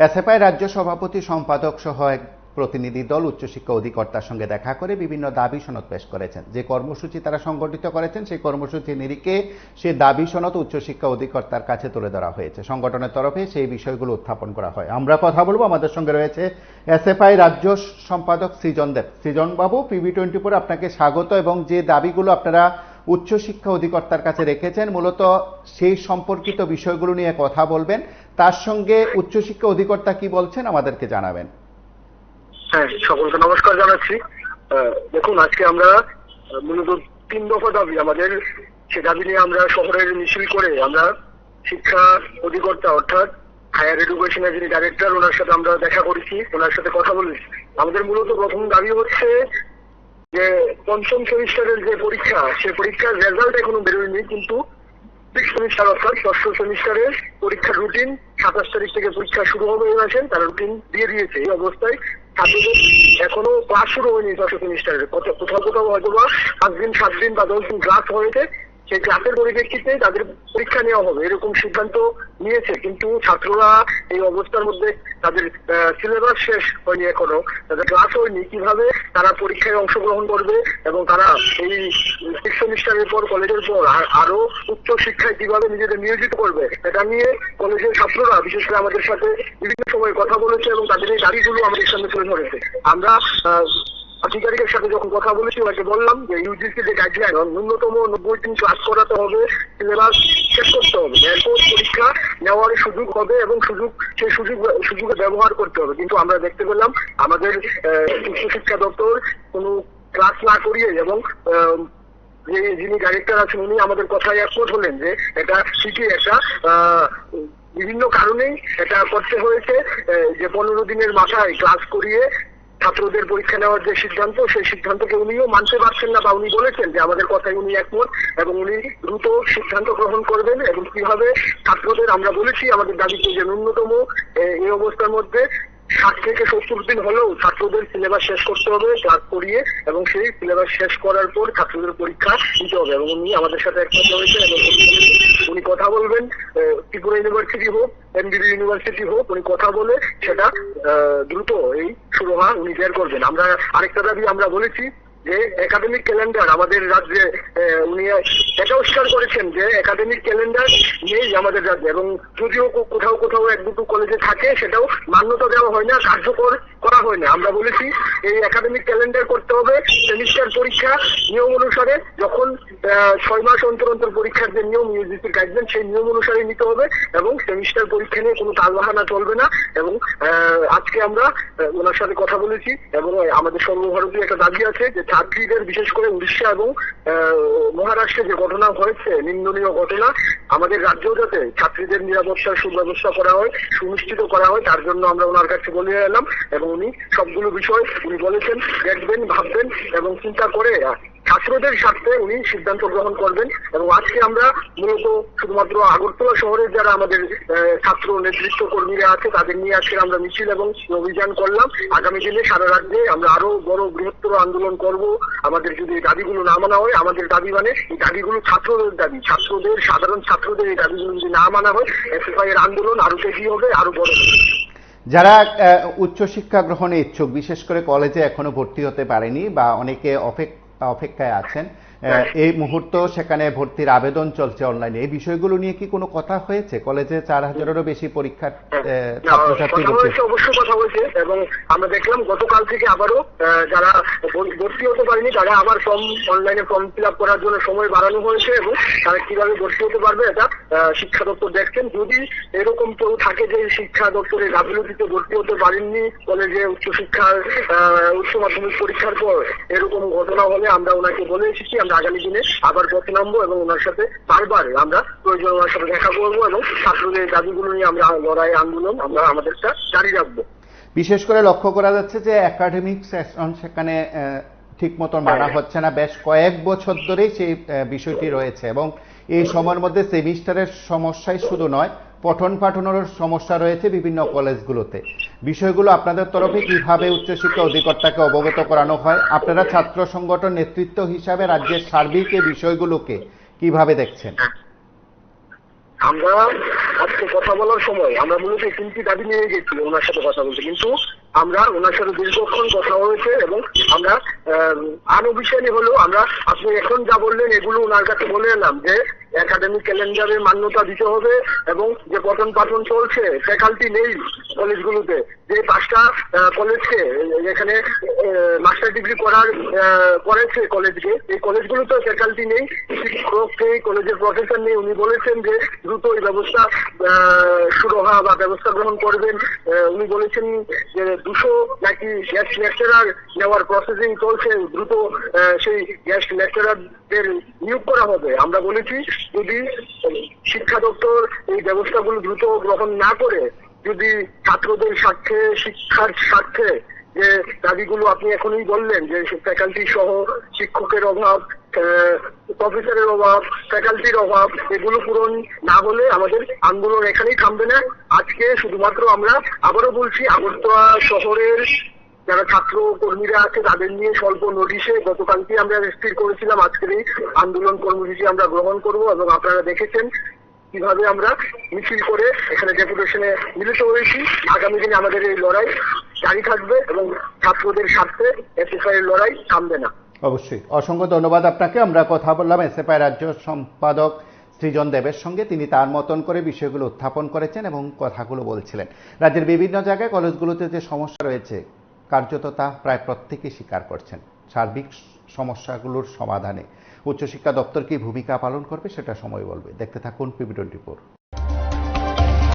SFI রাজ্য সভাপতি সম্পাদক সহ এক প্রতিনিধি দল উচ্চশিক্ষা অধিকর্তার সঙ্গে দেখা করে বিভিন্ন দাবি সনদ পেশ করেছেন। যে কর্মসূচি তারা সংগঠিত করেছেন সেই কর্মসূচির নিরিখে সেই দাবি সনদ উচ্চশিক্ষা অধিকর্তার কাছে তুলে ধরা হয়েছে। সংগঠনের তরফে সেই বিষয়গুলো উত্থাপন করা হয়। আমরা কথা বলবো, আমাদের সঙ্গে রয়েছে এসএফআই রাজ্য সম্পাদক সৃজন দেব। সৃজন বাবু, PB24 আপনাকে স্বাগত। এবং যে দাবিগুলো আপনারা উচ্চশিক্ষা অধিকর্তার কাছে রেখেছেন, মূলত সেই সম্পর্কিত বিষয়গুলো নিয়ে কথা বলবেন। তার সঙ্গে উচ্চশিক্ষা অধিকর্তা কি বলছেন আমাদেরকে জানাবেন। হ্যাঁ, সকলকে নমস্কার জানাচ্ছি। দেখুন, আজকে আমরা মূলত 3 দফা দাবি আমাদের, সে দাবি নিয়ে আমরা শহরের মিছিল করে আমরা শিক্ষা অধিকর্তা অর্থাৎ হায়ার এডুকেশনের যিনি ডাইরেক্টর, ওনার সাথে আমরা দেখা করেছি, ওনার সাথে কথা বলেছি। আমাদের মূলত প্রথম দাবি হচ্ছে যে পঞ্চম সেমিস্টারের যে পরীক্ষা, সে পরীক্ষার রেজাল্ট এখনো বেরোয়নি, কিন্তু 6 সেমিস্টার অর্থাৎ 6ষ্ঠ সেমিস্টারের পরীক্ষার রুটিন 27 তারিখ থেকে পরীক্ষা শুরু হবে এই মাসে, তারা রুটিন দিয়ে দিয়েছে। এই অবস্থায় ছাত্রদের এখনো ক্লাস শুরু হয়নি 6ষ্ঠ সেমিস্টারের। কোথাও কোথাও হয়তো বা 5 দিন 7 দিন বা 10 দিন ক্লাস হয়েছে, সেই ক্লাসের পরিপ্রেক্ষিতে তাদের পরীক্ষা নেওয়া হবে এরকম সিদ্ধান্ত নিয়েছে। কিন্তু ছাত্ররা এই অবস্থার মধ্যে তাদের সিলেবাস শেষ হয়নি, এখনো তাদের ক্লাস হয়নি, কিভাবে তারা পরীক্ষায় অংশগ্রহণ করবে এবং তারা এই 6 সেমিস্টারের পর কলেজের পর আরো উচ্চ শিক্ষায় কিভাবে নিজেদের নিয়োজিত করবে, এটা নিয়ে কলেজের ছাত্ররা বিশেষ করে আমাদের সাথে বিভিন্ন সময় কথা বলেছে এবং তাদের এই দাবিগুলো আমাদের সামনে তুলে ধরেছে। আমরা আধিকারিকের সাথে যখন কথা বলেছি, ওনাকে বললাম যে ইউজিসি যে গাইডলাইন, ন্যূনতম 90 দিন ক্লাস করাতে হবে, সিলেবাস শেষ করতে হবে, এরপর পরীক্ষা নেওয়ার সুযোগ হবে এবং সেই সুযোগে ব্যবহার করতে হবে। কিন্তু আমরা দেখতে পেলাম আমাদের উচ্চশিক্ষা দপ্তর কোনো ক্লাস না করিয়ে এবং যিনি ডাইরেক্টর আছেন উনি আমাদের কথায় একমত হলেন যে এটা ঠিকই একটা বিভিন্ন কারণেই এটা করতে হয়েছে, যে 15 দিনের মাথায় ক্লাস করিয়ে ছাত্রদের পরীক্ষা নেওয়ার যে সিদ্ধান্ত, সেই সিদ্ধান্তকে উনিও মানতে পারছেন না, বা উনি বলেছেন যে আমাদের কথায় উনি একমত এবং উনি দ্রুত সিদ্ধান্ত গ্রহণ করবেন। এবং কিভাবে ছাত্রদের, আমরা বলেছি আমাদের দাবিতে যে ন্যূনতম এই অবস্থার মধ্যে 60 থেকে 70 দিন হলেও ছাত্রদের সিলেবাস শেষ করতে হবে ক্লাস করিয়ে, এবং সেই সিলেবাস শেষ করার পর ছাত্রদের পরীক্ষা দিতে হবে। এবং উনি আমাদের সাথে একমত হয়েছেন এবং উনি কথা বলবেন, ত্রিপুরা ইউনিভার্সিটি হোক, MBB ইউনিভার্সিটি হোক, উনি কথা বলে সেটা দ্রুত এই সুরাহা উনি বের করবেন। আমরা আরেকটা দাবি আমরা বলেছি যে একাডেমিক ক্যালেন্ডার আমাদের রাজ্যে, উনি এটাও স্বীকার করেছেন যে একাডেমিক ক্যালেন্ডার নেই আমাদের রাজ্যে, এবং যদিও কোথাও কোথাও 1-2 কলেজে থাকে, সেটাও মান্যতা দেওয়া হয় না, কার্যকর করা হয় না। আমরা বলেছি এই একাডেমিক ক্যালেন্ডার করতে হবে, সেমিস্টার পরীক্ষা নিয়ম অনুসারে, যখন 6 মাস অন্তর অন্তর পরীক্ষার যে নিয়ম ইউজিসির গাইডলাইন, সেই নিয়ম অনুসারে নিতে হবে এবং সেমিস্টার পরীক্ষা নিয়ে কোনো তালবাহানা চলবে না। এবং আজকে আমরা ওনার সাথে কথা বলেছি এবং আমাদের সর্বভারতীয় একটা দাবি আছে যে ছাত্রীদের, বিশেষ করে উড়িষ্যা এবং মহারাষ্ট্রে যে ঘটনা হয়েছে, নিন্দনীয় ঘটনা, আমাদের রাজ্যেও যাতে ছাত্রীদের নিরাপত্তার সুব্যবস্থা করা হয়, সুনিশ্চিত করা হয়, তার জন্য আমরা ওনার কাছে বলে এলাম। এবং উনি সবগুলো বিষয় উনি বলেছেন দেখবেন, ভাববেন এবং চিন্তা করে ছাত্রদের স্বার্থে উনি সিদ্ধান্ত গ্রহণ করবেন। এবং আজকে আমরা মূলত শুধুমাত্র আগরতলা শহরের যারা আমাদের ছাত্র নেতৃত্ব কর্মীরা আছে তাদের নিয়ে আজকে আমরা মিছিল এবং অভিযান করলাম। আগামী দিনে সারা রাজ্যে আমরা আরো বড় বৃহত্তর আন্দোলন করব। আমাদের যদি এই দাবিগুলো না মানা হয়, আমাদের দাবি মানে এই দাবিগুলো ছাত্রদের দাবি, ছাত্রদের, সাধারণ ছাত্রদের এই দাবিগুলো যদি না মানা হয়, এসএফআই এর আন্দোলন আরো বেশি হবে, আরো বড় হবে। যারা উচ্চশিক্ষা গ্রহণে ইচ্ছুক, বিশেষ করে কলেজে এখনো ভর্তি হতে পারেনি বা অনেকে অপেক্ষায় আছেন, এই মুহূর্তে সেখানে ভর্তির আবেদন চলছে অনলাইনে, এই বিষয়গুলো নিয়ে কি কোনো কথা হয়েছে? কলেজে 4000-এরও বেশি পরীক্ষার ছাত্রছাত্রী অবশ্যই কথা হয়েছে এবং আমরা দেখলাম গতকাল থেকে আবারও যারা ভর্তি হতে পারেনি তারা আবার অনলাইনে ফর্ম ফিল আপ করার জন্য সময় বাড়ানো হয়েছে এবং তারা কিভাবে ভর্তি হতে পারবে এটা শিক্ষা দপ্তর দেখছেন। যদি এরকম কেউ থাকে যে শিক্ষা দপ্তরের গাফিলতিতে ভর্তি হতে পারেননি কলেজে উচ্চশিক্ষার উচ্চ মাধ্যমিক পরীক্ষার পর, এরকম ঘটনা হলে আমরা ওনাকে বলে এসেছি আমরা আগামী দিনে আবার পথে নামবো এবং ওনার সাথে বারবার আমরা প্রয়োজন ওনার সাথে দেখা করবো এবং ছাত্রদের দাবিগুলো নিয়ে আমরা লড়াই, আন্দোলন আমরা আমাদেরটা জারি রাখবো। বিশেষ করে লক্ষ্য করা যাচ্ছে যে একাডেমিক সেশন সেখানে ঠিক মতো মানা হচ্ছে না, বেশ কয়েক বছর ধরেই সেই বিষয়টি রয়েছে এবং এই সময়ের মধ্যে সেমিস্টারের সমস্যাই শুধু নয়, পঠন পাঠনেরও সমস্যা রয়েছে বিভিন্ন কলেজগুলোতে। বিষয়গুলো আপনাদের তরফে কিভাবে উচ্চশিক্ষা অধিকর্তাকে অবগত করানো হয়? আপনারা ছাত্র সংগঠন নেতৃত্ব হিসাবে রাজ্যের সার্বিক এই বিষয়গুলোকে কিভাবে দেখছেন? আমরা আজকে কথা বলার সময় আমরা মূলত 3টি দাবি নিয়ে গেছি ওনার সাথে কথা বলতে, কিন্তু আমরা ওনার সাথে দীর্ঘক্ষণ কথা হয়েছে এবং আমরা আরো বিষয় নিয়ে হলো আমরা আপনি এখন যা বললেন এগুলো ওনার কাছে বলে এলাম যে একাডেমিক ক্যালেন্ডারে মান্যতা দিতে হবে এবং যে পঠন পাঠন চলছে ফ্যাকাল্টি নেই কলেজগুলোতে, যে 5টা কলেজকে এখানে মাস্টার ডিগ্রি করেছে কলেজকে, এই কলেজগুলোতে ফ্যাকাল্টি নেই, শিক্ষক নেই, কলেজের প্রফেসর নেই। উনি বলেছেন যে দ্রুত এই ব্যবস্থা সুরাহা বা ব্যবস্থা গ্রহণ করবেন। উনি বলেছেন যে 200 নাকি গেস্ট লেকচারার নেওয়ার প্রসেসিং চলছে, দ্রুত সেই গেস্ট লেকচারারদের নিয়োগ করা হবে। আমরা বলেছি যদি শিক্ষা দপ্তর এই ব্যবস্থাগুলো দ্রুত গ্রহণ না করে, যদি ছাত্রদের স্বার্থে শিক্ষার স্বার্থে যে দাবিগুলো আপনি এখনই বললেন যে ফ্যাকাল্টি সহ শিক্ষকের অভাব, প্রফেসরের অভাব, ফ্যাকাল্টির অভাব, এগুলো পূরণ না হলে আমাদের আন্দোলন এখানেই থামবে না। আজকে শুধুমাত্র আমরা আবারও বলছি আগরতলা শহরের যারা ছাত্র কর্মীরা আছে তাদের নিয়ে স্বল্প নোটিশে গতকালকে আমরা স্থির করেছিলাম আজকের এই আন্দোলন কর্মসূচি আমরা গ্রহণ করব, এবং আপনারা দেখেছেন কিভাবে আমরা মিছিল করে এখানে ডেপুটেশনে মিলিত হয়েছি। আগামী দিনে আমাদের এই লড়াই জারি থাকবে এবং ছাত্রদের স্বার্থে এসএফআই এর লড়াই থামবে না। অবশ্যই, অসংখ্য ধন্যবাদ আপনাকে। আমরা কথা বললাম এসএফআই রাজ্য সম্পাদক সৃজন দেবের সঙ্গে। তিনি তার মতন করে বিষয়গুলো উত্থাপন করেছেন এবং কথাগুলো বলছিলেন। রাজ্যের বিভিন্ন জায়গায় কলেজগুলোতে যে সমস্যা রয়েছে কার্যত তা প্রায় প্রত্যেকেই স্বীকার করছেন। সার্বিক সমস্যাগুলোর সমাধানে উচ্চশিক্ষা দপ্তর কি ভূমিকা পালন করবে সেটা সময় বলবে। দেখতে থাকুন PB24।